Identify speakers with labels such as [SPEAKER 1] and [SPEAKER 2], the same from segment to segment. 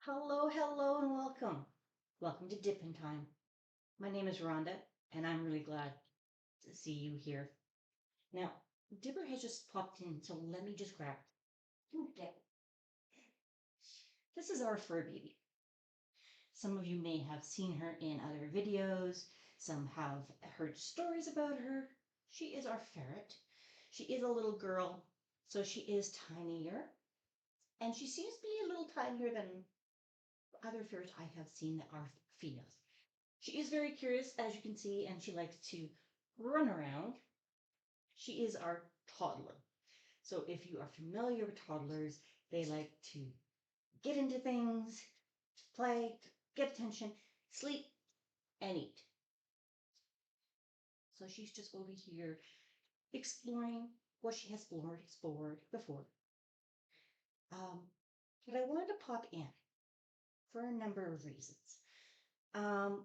[SPEAKER 1] Hello, hello, and welcome. Welcome to Dipping Time. My name is Rhonda, and I'm really glad to see you here. Now, Dipper has just popped in, so let me just grab. Okay. This is our fur baby. Some of you may have seen her in other videos. Some have heard stories about her. She is our ferret. She is a little girl, so she is tinier, and she seems to be a little tinier than other ferrets I have seen that are females. She is very curious, as you can see, and she likes to run around. She is our toddler. So if you are familiar with toddlers, they like to get into things, play, get attention, sleep, and eat. So she's just over here exploring what she has explored before. But I wanted to pop in for a number of reasons.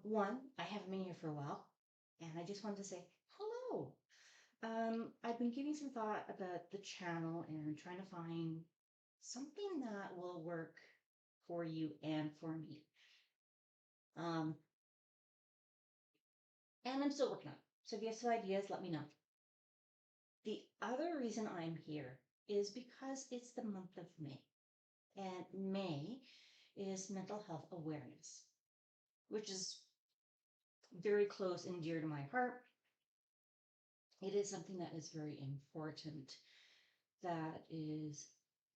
[SPEAKER 1] One, I haven't been here for a while, and I just wanted to say hello. I've been giving some thought about the channel and trying to find something that will work for you and for me. Um, and I'm still working on it. So if you have some ideas, let me know. The other reason I'm here is because it's the month of May. And May is mental health awareness, which is very close and dear to my heart. It is something that is very important, that is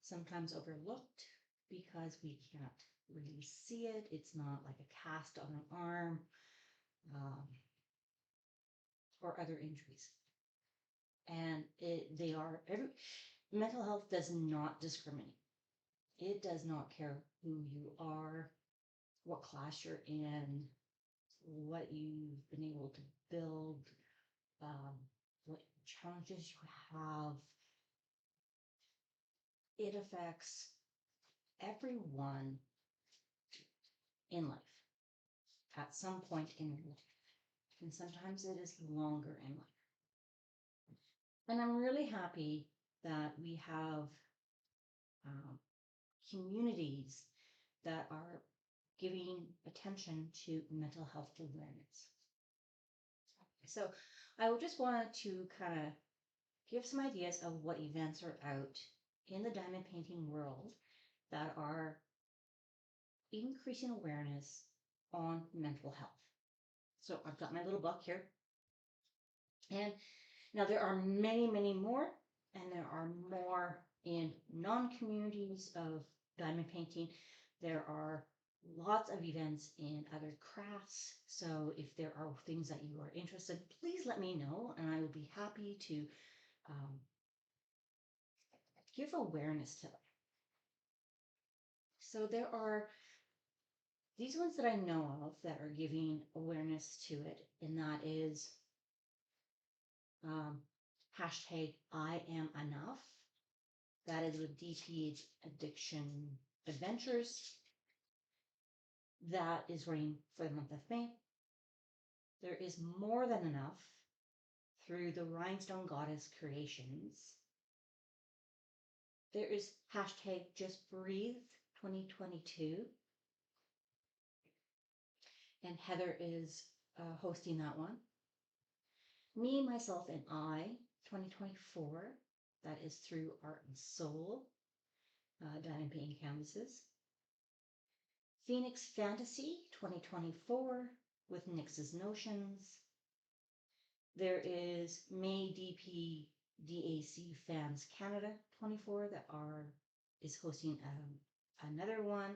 [SPEAKER 1] sometimes overlooked because we can't really see it. It's not like a cast on an arm um, or other injuries. And they are mental health does not discriminate. It does not care who you are, what class you're in, what you've been able to build, um, what challenges you have. It affects everyone in life at some point in your life. And sometimes it is longer in life. And I'm really happy that we have um, communities that are giving attention to mental health awareness. So I just wanted to kind of give some ideas of what events are out in the diamond painting world that are increasing awareness on mental health. So I've got my little book here. And now there are many, many more, and there are more in non-communities of diamond painting. There are lots of events in other crafts. So if there are things that you are interested, please let me know, and I will be happy to um, give awareness to them. So there are these ones that I know of that are giving awareness to it, and that is um, hashtag I am enough. That is with DP Addiction Adventures. That is running for the month of May. There is more than enough through the Rhinestone Goddess Creations. There is hashtag Just Breathe 2022. And Heather is hosting that one. Me, Myself, and I 2024. That is through Art and Soul, diamond painting canvases. Phoenix Fantasy 2024 with Nix's Notions. There is May DP DAC Fans Canada 24 that is hosting another one.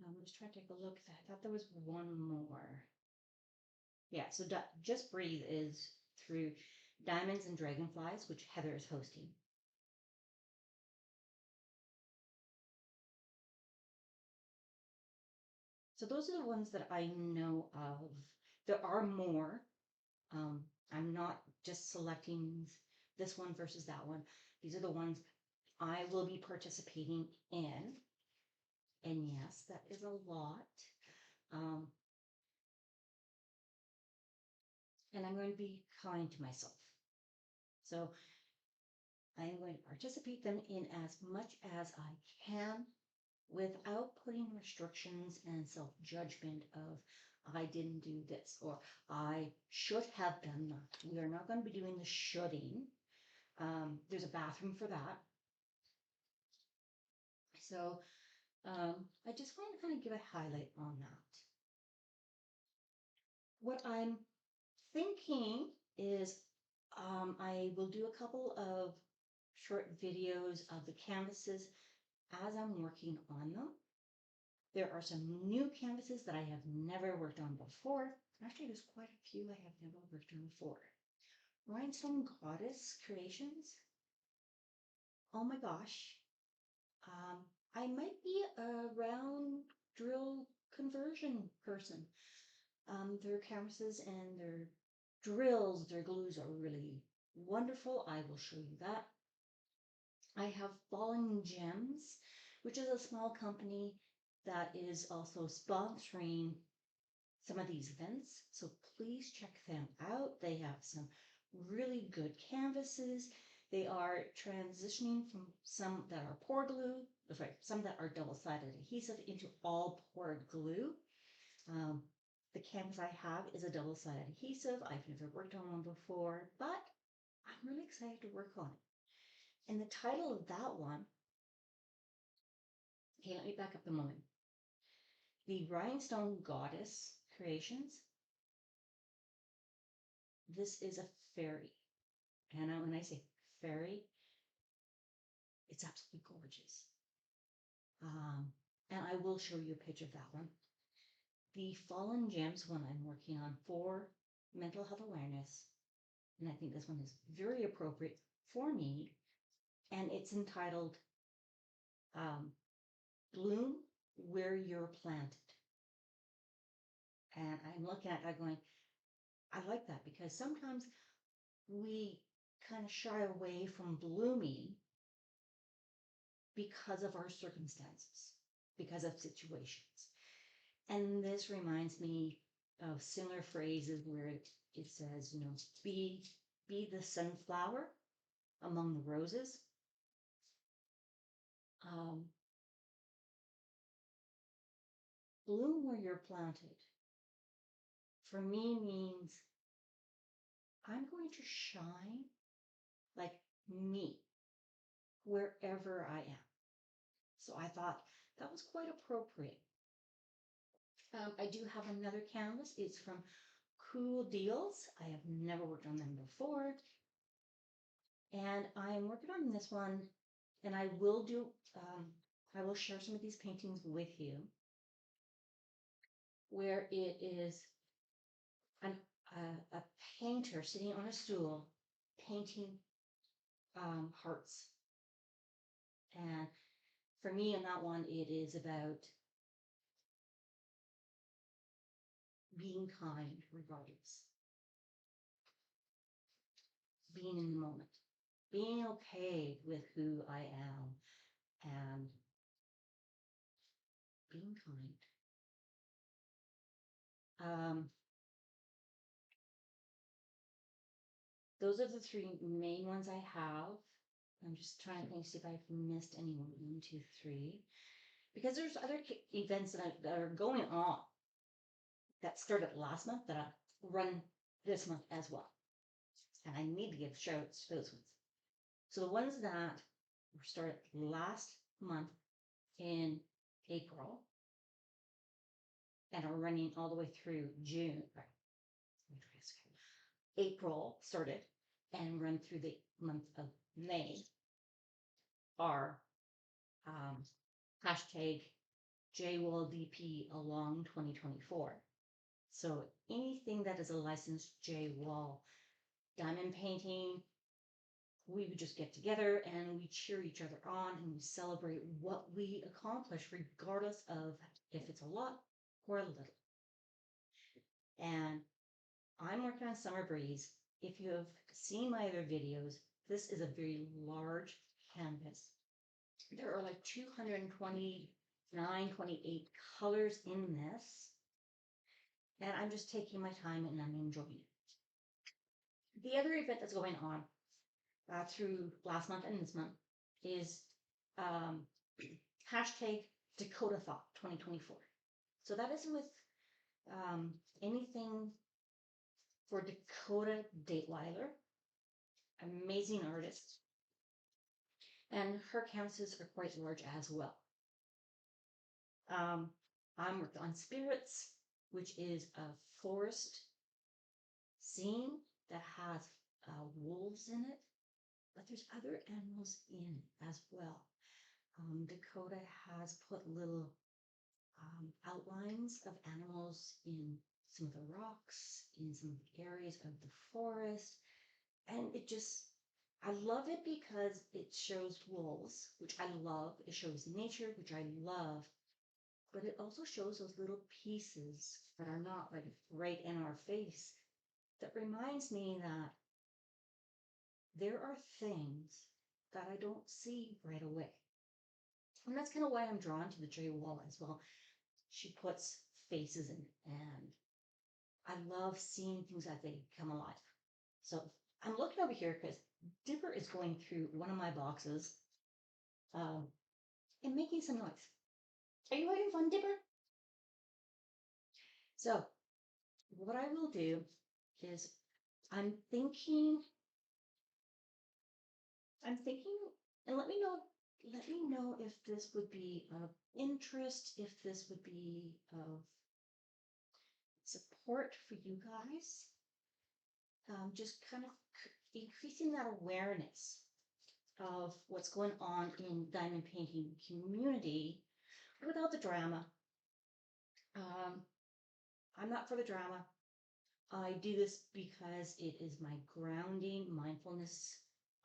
[SPEAKER 1] And I'm just trying to take a look. I thought there was one more. Yeah, so Just Breathe is through Diamonds and Dragonflies, which Heather is hosting. So those are the ones that I know of. There are more. I'm not just selecting this one versus that one. These are the ones I will be participating in. And yes, that is a lot. Um, and I'm going to be kind to myself. So I am going to participate them in as much as I can without putting restrictions and self-judgment of I didn't do this or I should have done that. We are not going to be doing the shoulding. There's a bathroom for that. So I just want to kind of give a highlight on that. What I'm thinking is I will do a couple of short videos of the canvases as I'm working on them. There are some new canvases that I have never worked on before. Actually, there's quite a few I have never worked on before. Rhinestone Goddess Creations. Oh my gosh. I might be a round drill conversion person. Their canvases and their drills, their glues are really wonderful. I will show you that. I have Fallen Gems, which is a small company that is also sponsoring some of these events. So please check them out. They have some really good canvases. They are transitioning from some that are pour glue, sorry, some that are double-sided adhesive into all poured glue. The canvas I have is a double-sided adhesive. I've never worked on one before, but I'm really excited to work on it. And the title of that one, okay, let me back up a moment. The Rhinestone Goddess Creations. This is a fairy. And when I say fairy, it's absolutely gorgeous. And I will show you a picture of that one. The Fallen Gems one I'm working on for mental health awareness. And I think this one is very appropriate for me. And it's entitled Bloom Where You're Planted. And I'm looking at that going, I like that because sometimes we kind of shy away from blooming because of our circumstances, because of situations. And this reminds me of similar phrases where it says, you know, be the sunflower among the roses. Bloom where you're planted for me means I'm going to shine like me wherever I am. So I thought that was quite appropriate. I do have another canvas. It's from Cool Deals. I have never worked on them before. And I'm working on this one, and I will share some of these paintings with you, where it is a painter sitting on a stool painting hearts. And for me in that one, it is about being kind regardless, being in the moment, being okay with who I am, and being kind. Those are the three main ones I have. I'm just trying to think, see if I've missed any one, 2, 3. Because there's other events that are going on that started last month that I run this month as well. And I need to give shout outs to those ones. So the ones that were started last month in April and are running all the way through June. April started and run through the month of May are hashtag JWallDP along 2024. So anything that is a licensed JWall diamond painting, we would just get together and we cheer each other on and we celebrate what we accomplish, regardless of if it's a lot or a little. And I'm working on Summer Breeze. If you have seen my other videos, this is a very large canvas. There are like 229, 28 colors in this. And I'm just taking my time and I'm enjoying it. The other event that's going on through last month and this month is um, hashtag Dakota Thought 2024. So that is with anything for Dakota Dateweiler, amazing artist, and her canvases are quite large as well. I'm working on Spirits, which is a forest scene that has wolves in it, but there's other animals in it as well. Dakota has put little outlines of animals in some of the rocks, in some of the areas of the forest, and I love it because it shows wolves, which I love. It shows nature, which I love, but it also shows those little pieces that are not like right in our face. That reminds me that there are things that I don't see right away. And that's kind of why I'm drawn to the J wall as well. She puts faces in it, and I love seeing things as they come alive. So I'm looking over here because Dipper is going through one of my boxes um, and making some noise. Are you having fun, Dipper? So what I will do is I'm thinking, and let me know if this would be of interest, if this would be of support for you guys. Just kind of increasing that awareness of what's going on in diamond painting community without the drama. Um, I'm not for the drama. I do this because it is my grounding mindfulness.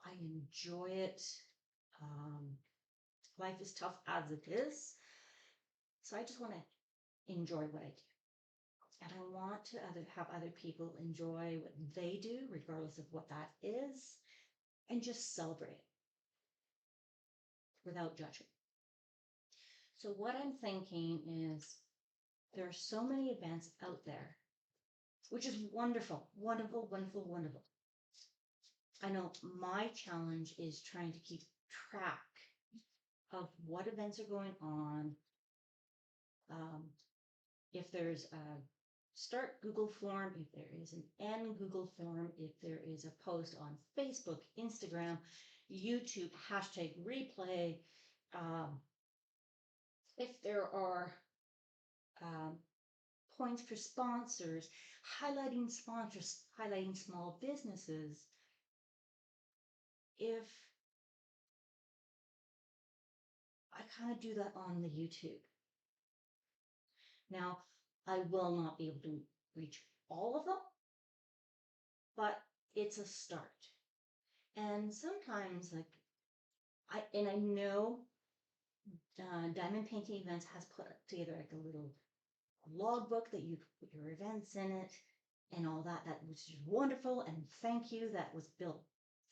[SPEAKER 1] I enjoy it. Um, Life is tough as it is. So I just want to enjoy what I do. And I want to have other people enjoy what they do, regardless of what that is, and just celebrate it without judgment. So what I'm thinking is there are so many events out there, which is wonderful, wonderful, wonderful, wonderful. I know my challenge is trying to keep track of what events are going on. If there's a start Google form, if there is an end Google form, if there is a post on Facebook, Instagram, YouTube, hashtag replay, if there are um, points for sponsors, sponsors, highlighting small businesses, if I kind of do that on the YouTube. Now, I will not be able to reach all of them, but it's a start. And sometimes, like, I know Diamond Painting Events has put together like a little logbook that you put your events in it and all that, which is wonderful. And thank you. That was built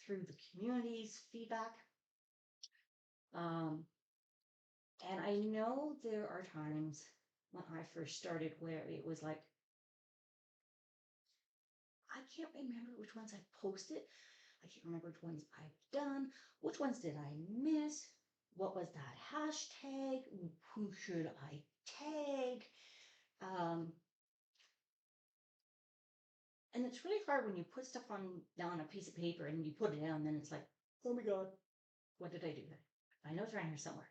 [SPEAKER 1] through the community's feedback. And I know there are times when I first started where it was like, I can't remember which ones I posted. I can't remember which ones I've done. Which ones did I miss? What was that hashtag? Who should I tag? And it's really hard when you put stuff down a piece of paper and you put it down, and then it's like, oh my God, what did I do? I know it's around here somewhere.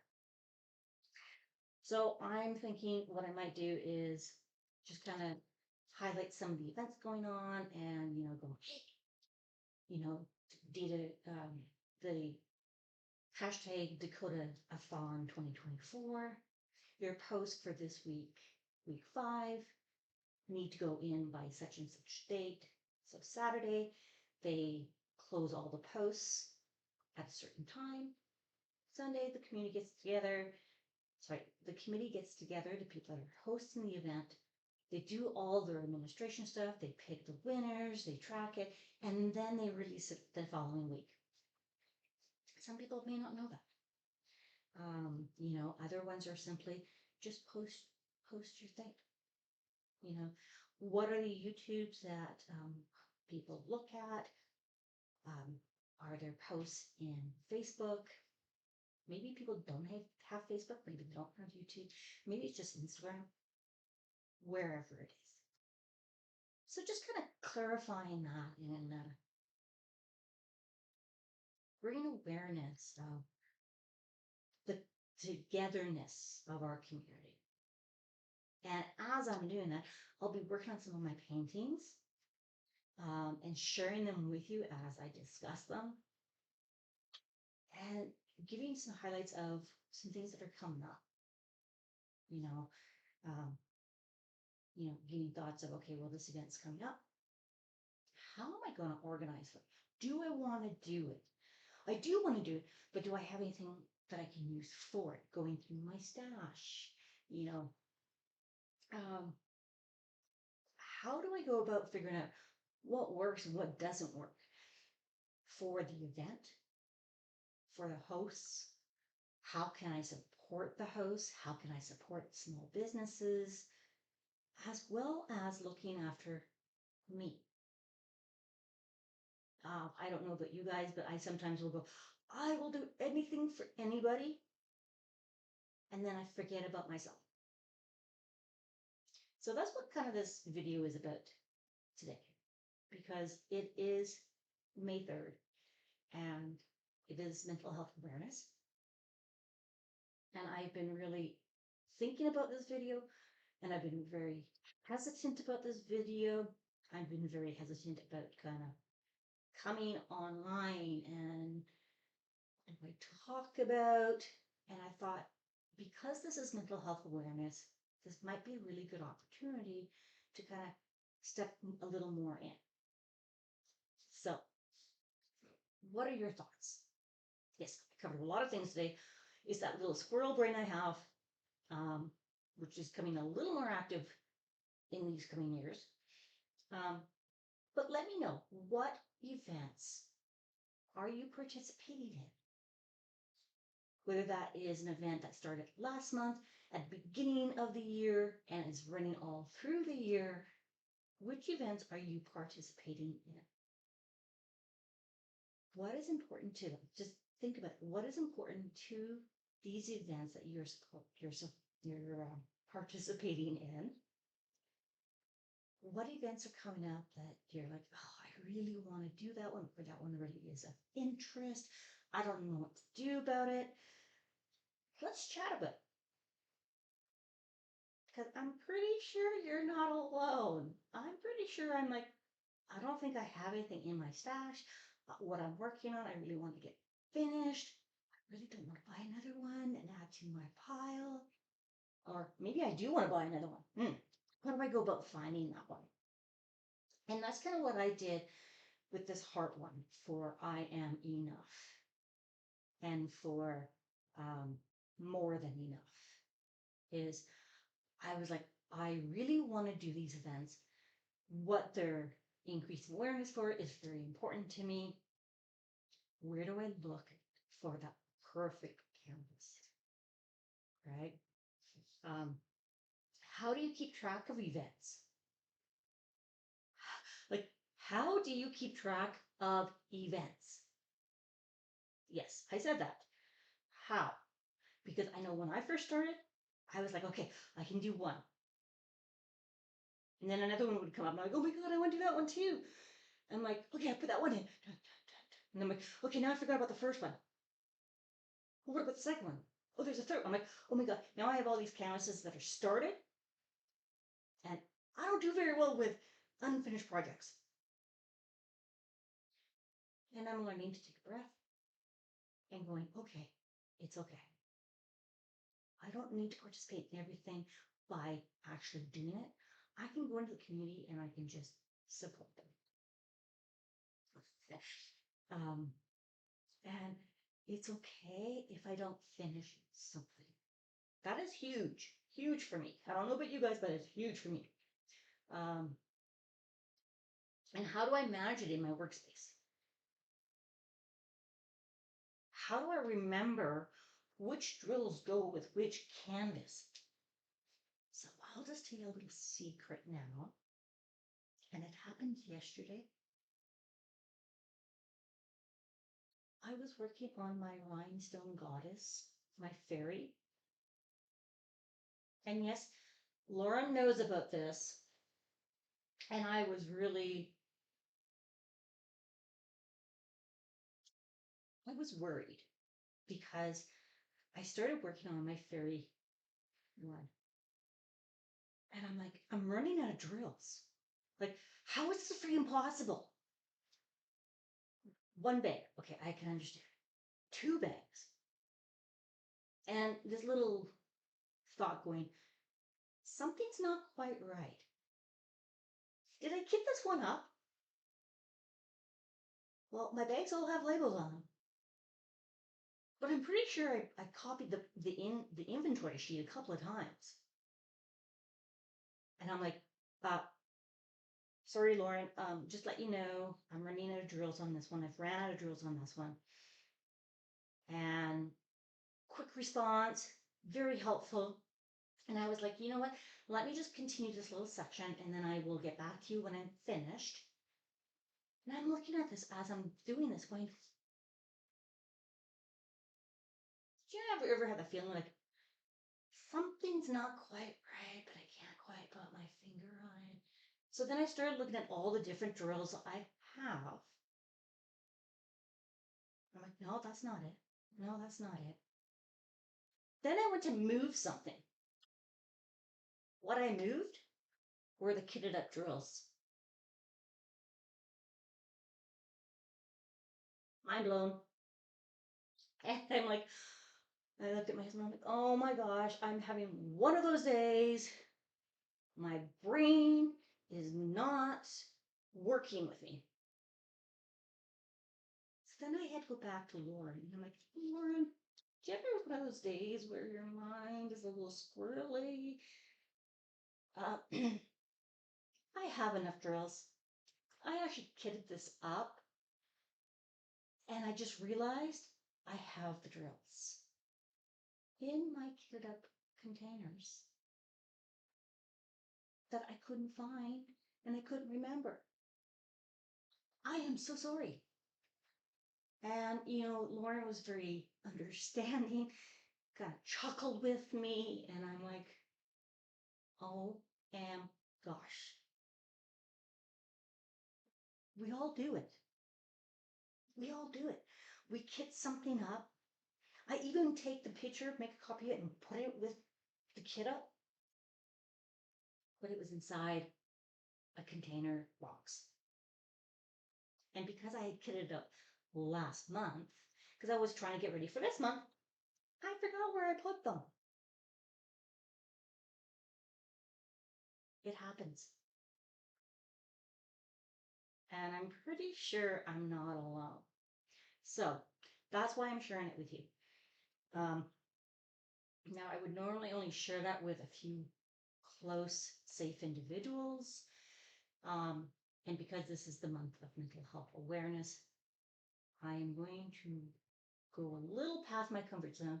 [SPEAKER 1] So I'm thinking what I might do is just kind of highlight some of the events going on and, go, hey, did the hashtag Dakota-a-thon 2024, your post for this week 5, need to go in by such and such date. So Saturday, they close all the posts at a certain time. Sunday, the community gets together. The committee gets together, the people that are hosting the event. They do all their administration stuff. They pick the winners, they track it, and then they release it the following week. Some people may not know that. Other ones are simply just post your thing. What are the YouTubes that people look at? Um, are there posts in Facebook? Maybe people don't have Facebook. Maybe they don't have YouTube. Maybe it's just Instagram, wherever it is. So just kind of clarifying that and bringing awareness of the togetherness of our community. And as I'm doing that, I'll be working on some of my paintings and sharing them with you as I discuss them and giving some highlights of some things that are coming up. You know, um, getting thoughts of, okay, well, this event's coming up. How am I going to organize it? Do I want to do it? I do want to do it, but do I have anything that I can use for it? Going through my stash, you know, um, how do I go about figuring out what works and what doesn't work for the event, for the hosts? How can I support the hosts? How can I support small businesses? As well as looking after me. I don't know about you guys, but I sometimes will go, I will do anything for anybody. And then I forget about myself. So that's what kind of this video is about today, because it is May 3rd and it is mental health awareness. And I've been really thinking about this video and I've been very hesitant about this video. I've been very hesitant about kind of coming online and I talk about, and I thought, because this is mental health awareness, this might be a really good opportunity to kind of step a little more in. So, what are your thoughts? Yes, I covered a lot of things today. It's that little squirrel brain I have, which is coming a little more active in these coming years. But let me know, what events are you participating in? Whether that is an event that started last month at the beginning of the year and is running all through the year, which events are you participating in? What is important to them? Just think about it. What is important to these events that you're participating in? What events are coming up that you're like, oh, I really want to do that one, or that one really is of interest. I don't know what to do about it. Let's chat about it. Because I'm pretty sure you're not alone. I'm pretty sure I'm like, I don't think I have anything in my stash. What I'm working on, I really want to get finished. I really don't want to buy another one and add to my pile. Or maybe I do want to buy another one. How do I go about finding that one? And that's kind of what I did with this heart one for I am enough and for more than enough. Is I was like, I really want to do these events. What they're increasing awareness for is very important to me. Where do I look for that perfect canvas? Right? How do you keep track of events? Like, how do you keep track of events? Yes, I said that. How? Because I know when I first started, I was like, okay, I can do one. And then another one would come up. And I'm like, oh my God, I want to do that one too. I'm like, okay, I put that one in. And I'm like, okay, now I forgot about the first one. Well, what about the second one? Oh, there's a third. I'm like, oh my God, now I have all these canvases that are started. And I don't do very well with unfinished projects. And I'm learning to take a breath and going, okay, it's okay. I don't need to participate in everything by actually doing it. I can go into the community and I can just support them. And it's okay if I don't finish something. That is huge, huge for me. I don't know about you guys, but it's huge for me. And how do I manage it in my workspace? How do I remember which drills go with which canvas? So I'll just tell you a little secret now. And it happened yesterday. I was working on my rhinestone goddess, my fairy. And yes, Lauren knows about this. And I was really, I was worried because I started working on my fairy one. And I'm like, I'm running out of drills. Like, how is this freaking possible? One bag. Okay, I can understand. Two bags. And this little thought going, something's not quite right. Did I kit this one up? Well, my bags all have labels on them. But I'm pretty sure I copied the inventory sheet a couple of times. And I'm like, uh, sorry, Lauren, just let you know, I'm running out of drills on this one. I've ran out of drills on this one. And quick response, very helpful. And I was like, you know what? Let me just continue this little section and then I will get back to you when I'm finished. And I'm looking at this as I'm doing this, going, do you ever have the feeling like something's not quite right, but I can't quite put my finger on it? So then I started looking at all the different drills I have. I'm like, no, that's not it. No, that's not it. Then I went to move something. What I moved were the kitted up drills. Mind blown. And I'm like, I looked at my husband, I'm like, oh my gosh, I'm having one of those days. My brain is not working with me. So then I had to go back to Lauren. And I'm like, Lauren, do you ever have one of those days where your mind is a little squirrely? I have enough drills. I actually kitted this up and I just realized I have the drills in my kitted up containers that I couldn't find and I couldn't remember. I am so sorry. And, Lauren was very understanding, kind of chuckled with me. And I'm like, oh, gosh. We all do it. We all do it. We kit something up. I even take the picture, make a copy of it, and put it with the kit up. But it was inside a container box. And because I had kitted up last month, because I was trying to get ready for this month, I forgot where I put them. It happens. And I'm pretty sure I'm not alone. So that's why I'm sharing it with you. Now, I would normally only share that with a few close, safe individuals. And because this is the month of mental health awareness, I am going to go a little past my comfort zone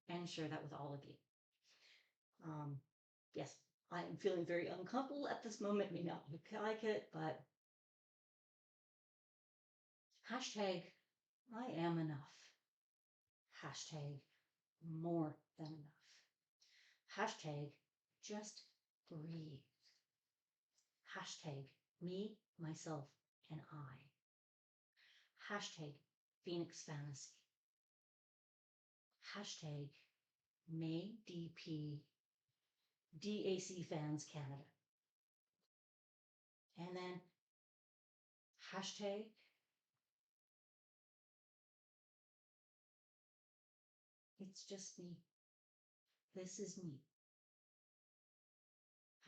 [SPEAKER 1] and share that with all of you. Yes, I am feeling very uncomfortable at this moment. May not look like it, but hashtag I am enough. Hashtag more than enough. Hashtag just breathe. Hashtag me, myself, and I. Hashtag Phoenix Fantasy. Hashtag May DP DAC Fans Canada. And then hashtag it's just me. This is me.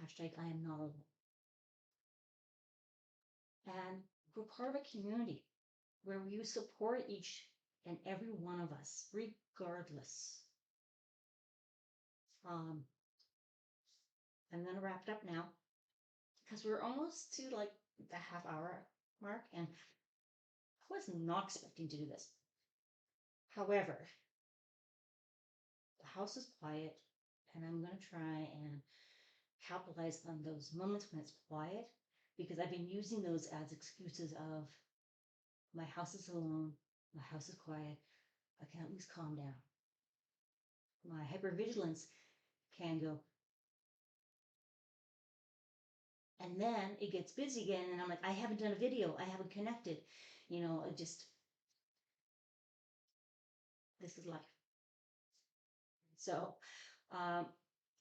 [SPEAKER 1] Hashtag I am not alone. And we're part of a community where you support each and every one of us, regardless. I'm going to wrap it up now because we're almost to like the half-hour mark, and I was not expecting to do this. However, the house is quiet, and I'm going to try and capitalize on those moments when it's quiet because I've been using those as excuses of my house is alone, My house is quiet. I can at least calm down. My hypervigilance can go, and then it gets busy again, and I'm like, I haven't done a video, I haven't connected, it just, this is life. So um,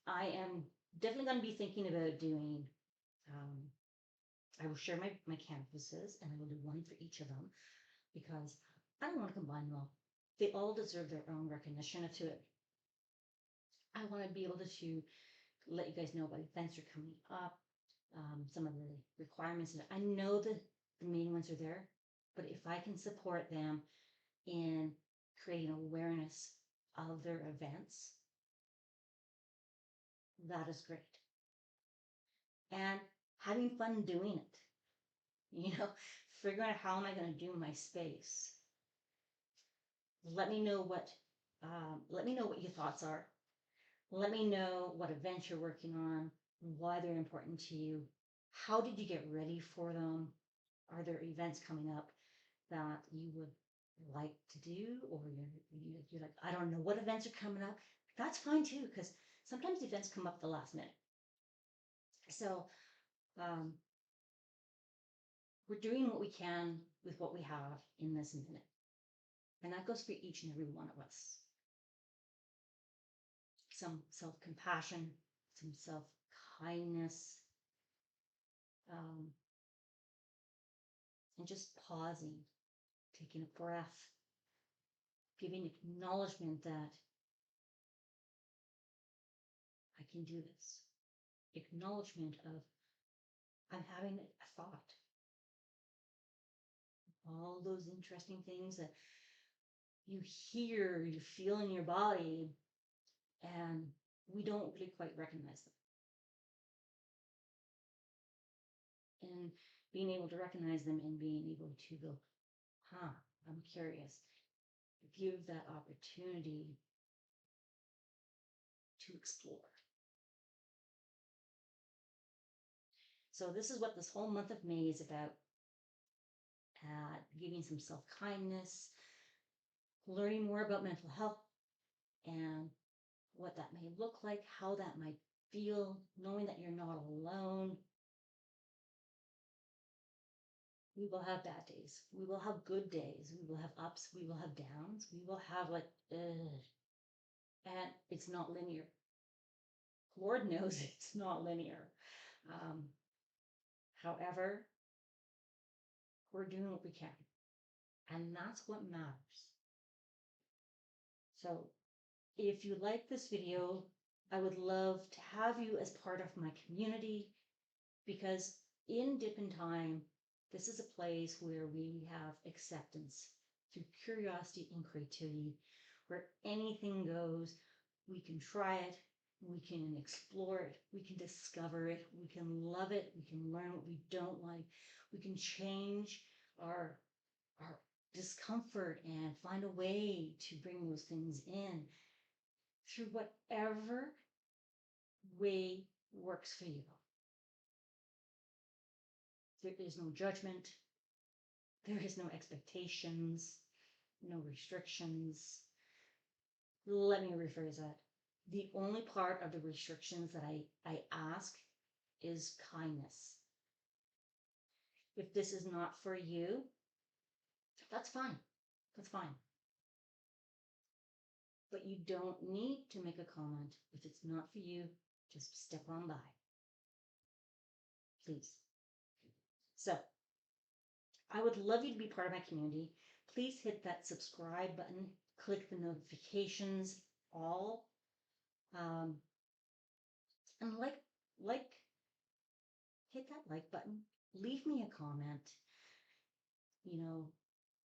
[SPEAKER 1] I am definitely going to be thinking about doing, um, I will share my canvases, and I will do one for each of them, because I don't want to combine them all. They all deserve their own recognition to it. I want to be able to let you guys know what events are coming up, some of the requirements. I know that the main ones are there, but if I can support them in creating awareness of their events, that is great. And having fun doing it, figuring out how am I going to do my space. Let me know what your thoughts are. Let me know what events you're working on, why they're important to you. How did you get ready for them? Are there events coming up that you would like to do, or you're like, I don't know what events are coming up? That's fine too, because sometimes events come up the last minute. So um, we're doing what we can with what we have in this minute, and that goes for each and every one of us. Some self-compassion, some self-kindness, um, and just pausing, taking a breath, giving acknowledgement that I can do this. Acknowledgement of I'm having a thought. All those interesting things that you hear, you feel in your body, and we don't really quite recognize them. And being able to recognize them and being able to go, I'm curious. Give that opportunity to explore. So this is what this whole month of May is about. Giving some self-kindness, learning more about mental health and what that may look like, how that might feel, knowing that you're not alone. We will have bad days. We will have good days. We will have ups. We will have downs. We will have and it's not linear. Lord knows it's not linear. Um, However, we're doing what we can. And that's what matters. So if you like this video, I would love to have you as part of my community, because in Dip in Time, this is a place where we have acceptance through curiosity and creativity, where anything goes. We can try it, we can explore it, we can discover it, we can love it, we can learn what we don't like, we can change our discomfort and find a way to bring those things in through whatever way works for you. There is no judgment. There is no expectations, no restrictions. Let me rephrase that. The only part of the restrictions that I ask is kindness. If this is not for you, that's fine. That's fine. But you don't need to make a comment. If it's not for you, just step on by. Please. So I would love you to be part of my community. Please hit that subscribe button, click the notifications, all, and hit that like button. Leave me a comment.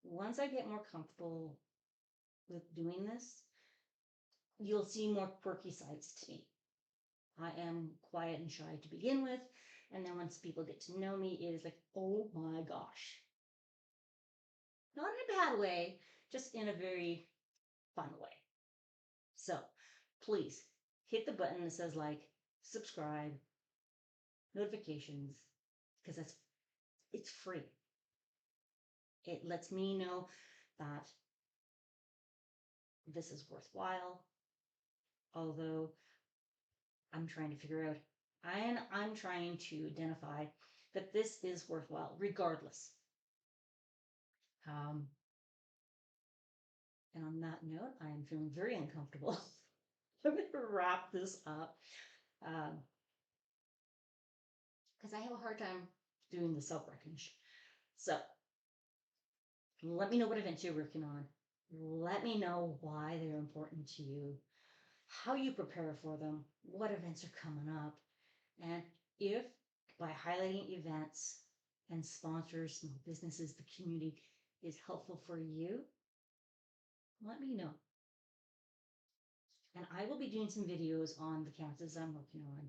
[SPEAKER 1] Once I get more comfortable with doing this, you'll see more quirky sides to me. I am quiet and shy to begin with, and then once people get to know me, it is like, oh my gosh. Not in a bad way, just in a very fun way. So please hit the button that says like, subscribe, notifications, because it's free. It lets me know that this is worthwhile. Although I'm trying to figure out, and I'm trying to identify that this is worthwhile regardless. Um, and on that note, I am feeling very uncomfortable. I'm going to wrap this up because I have a hard time doing the self recognition. So let me know what events you're working on. Let me know why they're important to you, how you prepare for them, what events are coming up. And if by highlighting events and sponsors, small businesses, the community is helpful for you, let me know. And I will be doing some videos on the campuses I'm working on.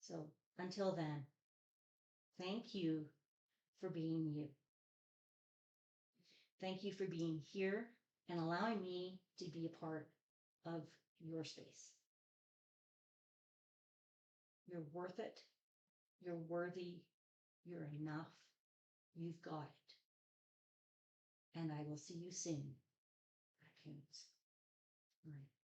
[SPEAKER 1] So until then, thank you for being you. Thank you for being here and allowing me to be a part of your space. You're worth it. You're worthy. You're enough. You've got it. And I will see you soon, raccoons. All right.